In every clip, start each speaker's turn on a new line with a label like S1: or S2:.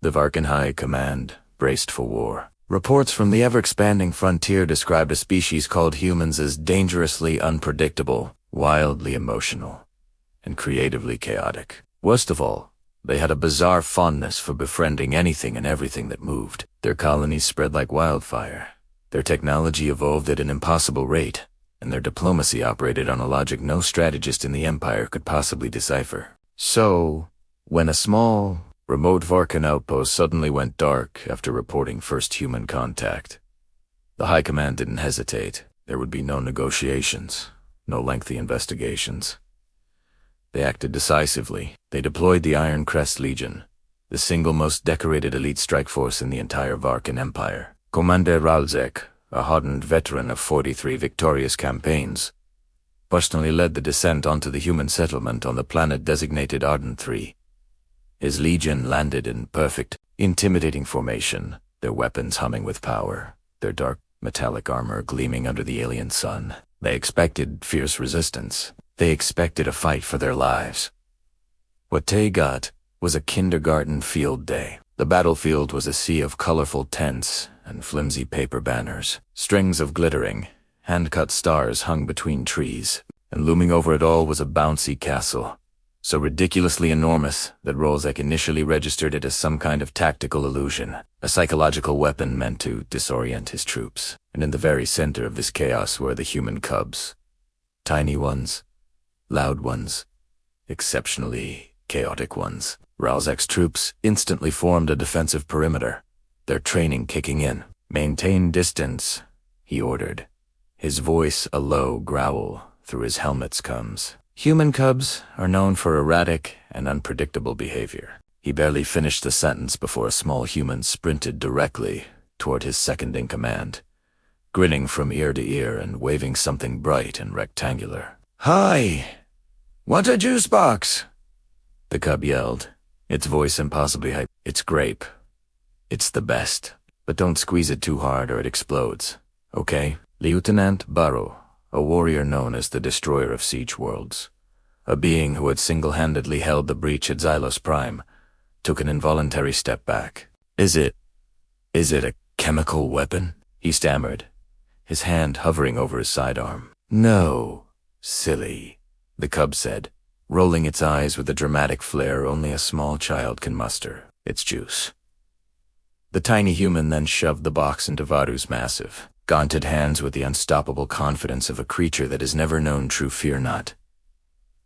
S1: The Varkuun High Command braced for war. Reports from the ever-expanding frontier described a species called humans as dangerously unpredictable, wildly emotional, and creatively chaotic. Worst of all, they had a bizarre fondness for befriending anything and everything that moved. Their colonies spread like wildfire. Their technology evolved at an impossible rate, and their diplomacy operated on a logic no strategist in the Empire could possibly decipher. So, when a small, remote Varkuun outpost suddenly went dark after reporting first human contact, the High Command didn't hesitate. There would be no negotiations, no lengthy investigations. They acted decisively. They deployed the Iron Crest Legion, the single most decorated elite strike force in the entire Varkuun Empire. Commander Ralzek, a hardened veteran of 43 victorious campaigns, personally led the descent onto the human settlement on the planet designated Arden 3. His legion landed in perfect, intimidating formation, their weapons humming with power, their dark, metallic armor gleaming under the alien sun. They expected fierce resistance. They expected a fight for their lives. What they got was a kindergarten field day. The battlefield was a sea of colorful tents and flimsy paper banners. Strings of glittering, hand-cut stars hung between trees, and looming over it all was a bouncy castle, so ridiculously enormous that Ralzek initially registered it as some kind of tactical illusion, a psychological weapon meant to disorient his troops. And in the very center of this chaos were the human cubs. Tiny ones, loud ones, exceptionally chaotic ones. Ralzek's troops instantly formed a defensive perimeter, their training kicking in. "Maintain distance," he ordered. His voice a low growl through his helmet's comes. Human cubs are known for erratic and unpredictable behavior. He barely finished the sentence before a small human sprinted directly toward his second-in-command, grinning from ear to ear and waving something bright and rectangular. "Hi! Want a juice box?" the cub yelled, its voice impossibly high. "It's grape. It's the best. But don't squeeze it too hard or it explodes, okay?" Lieutenant Barrow, a warrior known as the Destroyer of Siege Worlds, a being who had single-handedly held the breach at Xylos Prime, took an involuntary step back. Is it a chemical weapon?" he stammered, his hand hovering over his sidearm. "No, silly," the cub said, rolling its eyes with a dramatic flair only a small child can muster. "It's juice." The tiny human then shoved the box into Varu's massive, gaunted hands with the unstoppable confidence of a creature that has never known true fear not,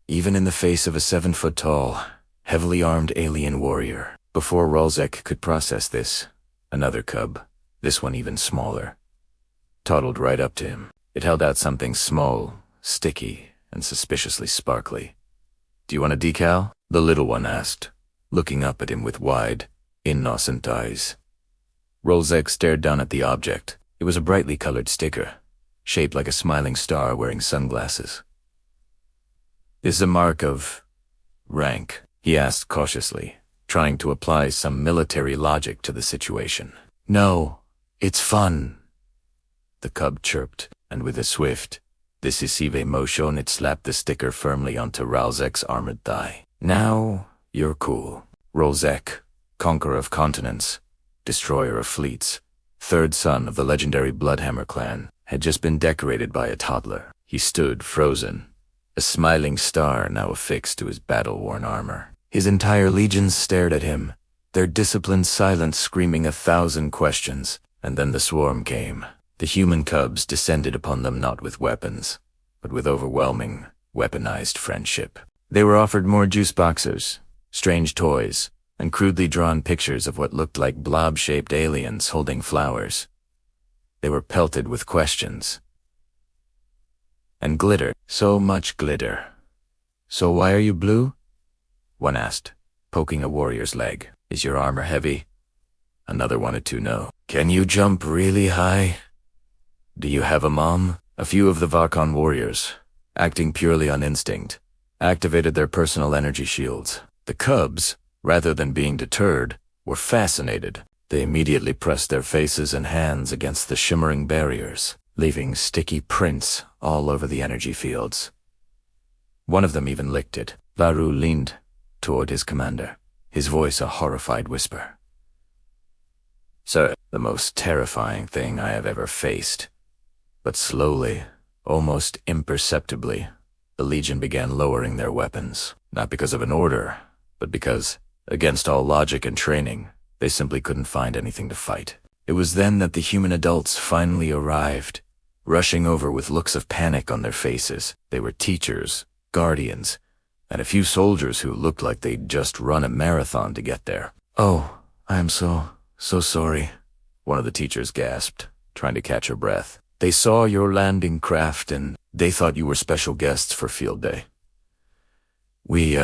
S1: even in the face of a 7-foot-tall, heavily armed alien warrior. Before Ralzek could process this, another cub, this one even smaller, toddled right up to him. It held out something small, sticky, and suspiciously sparkly. "Do you want a decal?" the little one asked, looking up at him with wide, innocent eyes. Ralzek stared down at the object. It was a brightly colored sticker, shaped like a smiling star wearing sunglasses. "Is a mark of rank?" he asked cautiously, trying to apply some military logic to the situation. "No, it's fun," the cub chirped, and with a swift, decisive motion it slapped the sticker firmly onto Ralzek's armored thigh. "Now, you're cool." Ralzek, conqueror of continents, destroyer of fleets, third son of the legendary Bloodhammer clan, had just been decorated by a toddler. He stood frozen, a smiling star now affixed to his battle-worn armor. His entire legions stared at him, their disciplined silence screaming 1,000 questions. And then the swarm came. The human cubs descended upon them not with weapons, but with overwhelming, weaponized friendship. They were offered more juice boxers, strange toys, and crudely drawn pictures of what looked like blob-shaped aliens holding flowers. They were pelted with questions. And glitter. So much glitter. "So why are you blue?" one asked, poking a warrior's leg. "Is your armor heavy?" Another wanted to know. "Can you jump really high? Do you have a mom?" A few of the Varkuun warriors, acting purely on instinct, activated their personal energy shields. The cubs, rather than being deterred, were fascinated. They immediately pressed their faces and hands against the shimmering barriers, leaving sticky prints all over the energy fields. One of them even licked it. Varu leaned toward his commander, his voice a horrified whisper. Sir, the most terrifying thing I have ever faced. But slowly, almost imperceptibly, the Legion began lowering their weapons, not because of an order, but because, against all logic and training, they simply couldn't find anything to fight. It was then that the human adults finally arrived, rushing over with looks of panic on their faces. They were teachers, guardians, and a few soldiers who looked like they'd just run a marathon to get there. "Oh, I am so sorry," one of the teachers gasped, trying to catch her breath. "They saw your landing craft and they thought you were special guests for field day. We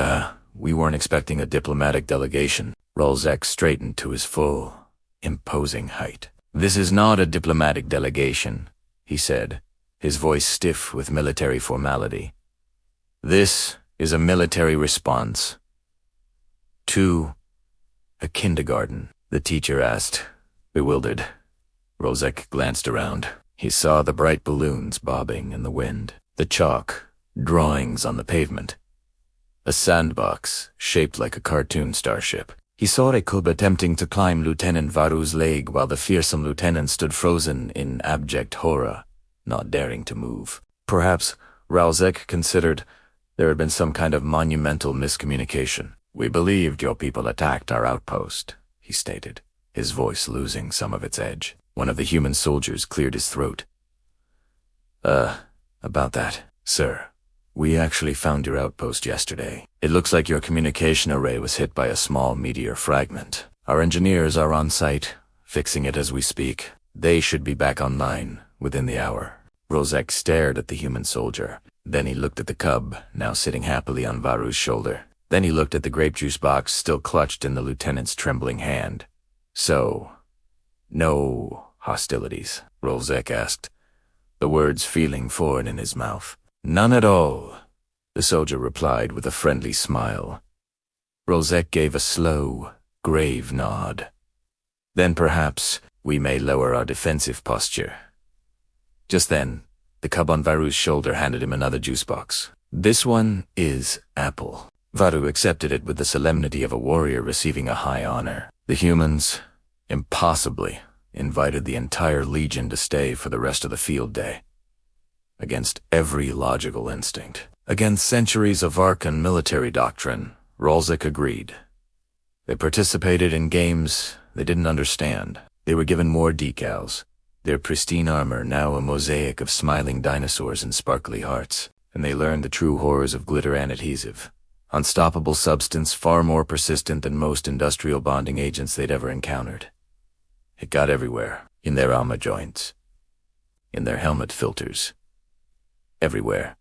S1: weren't expecting a diplomatic delegation." Rolzek straightened to his full, imposing height. "This is not a diplomatic delegation," he said, his voice stiff with military formality. "This is a military response to a kindergarten." The teacher asked, bewildered. Rolzek glanced around. He saw the bright balloons bobbing in the wind, the chalk, drawings on the pavement, a sandbox shaped like a cartoon starship. He saw Rekub attempting to climb Lieutenant Varu's leg while the fearsome lieutenant stood frozen in abject horror, not daring to move. Perhaps, Rolzek considered, there had been some kind of monumental miscommunication. "We believed your people attacked our outpost," he stated, his voice losing some of its edge. One of the human soldiers cleared his throat. About that, sir. We actually found your outpost yesterday. It looks like your communication array was hit by a small meteor fragment. Our engineers are on site, fixing it as we speak. They should be back online within the hour." Rolzek stared at the human soldier. Then he looked at the cub, now sitting happily on Varu's shoulder. Then he looked at the grape juice box still clutched in the lieutenant's trembling hand. "So, no hostilities?" Rolzek asked, the words feeling foreign in his mouth. "None at all," the soldier replied with a friendly smile. Rolzek gave a slow, grave nod. "Then perhaps we may lower our defensive posture." Just then, the cub on Varu's shoulder handed him another juice box. "This one is apple." Varu accepted it with the solemnity of a warrior receiving a high honor. The humans, impossibly, invited the entire Legion to stay for the rest of the field day. Against every logical instinct, against centuries of Varkuun military doctrine, Rolzek agreed. They participated in games they didn't understand. They were given more decals, their pristine armor now a mosaic of smiling dinosaurs and sparkly hearts, and they learned the true horrors of glitter and adhesive. Unstoppable substance far more persistent than most industrial bonding agents they'd ever encountered. It got everywhere, in their armor joints, in their helmet filters, everywhere.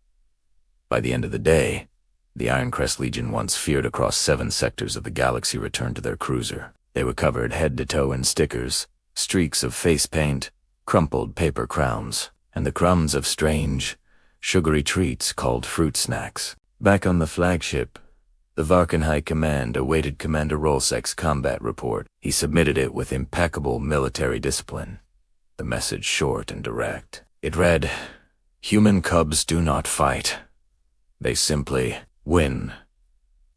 S1: By the end of the day, the Ironcrest Legion, once feared across 7 sectors of the galaxy, returned to their cruiser. They were covered head to toe in stickers, streaks of face paint, crumpled paper crowns, and the crumbs of strange, sugary treats called fruit snacks. Back on the flagship, the Varkuun High Command awaited Commander Rolzek's combat report. He submitted it with impeccable military discipline. The message short and direct. It read, "Human cubs do not fight. They simply win."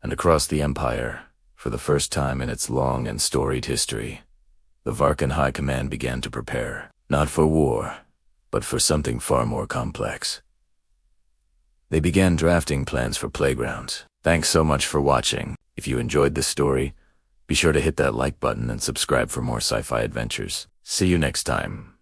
S1: And across the Empire, for the first time in its long and storied history, the Varkuun High Command began to prepare, not for war, but for something far more complex. They began drafting plans for playgrounds. Thanks so much for watching. If you enjoyed this story, be sure to hit that like button and subscribe for more sci-fi adventures. See you next time.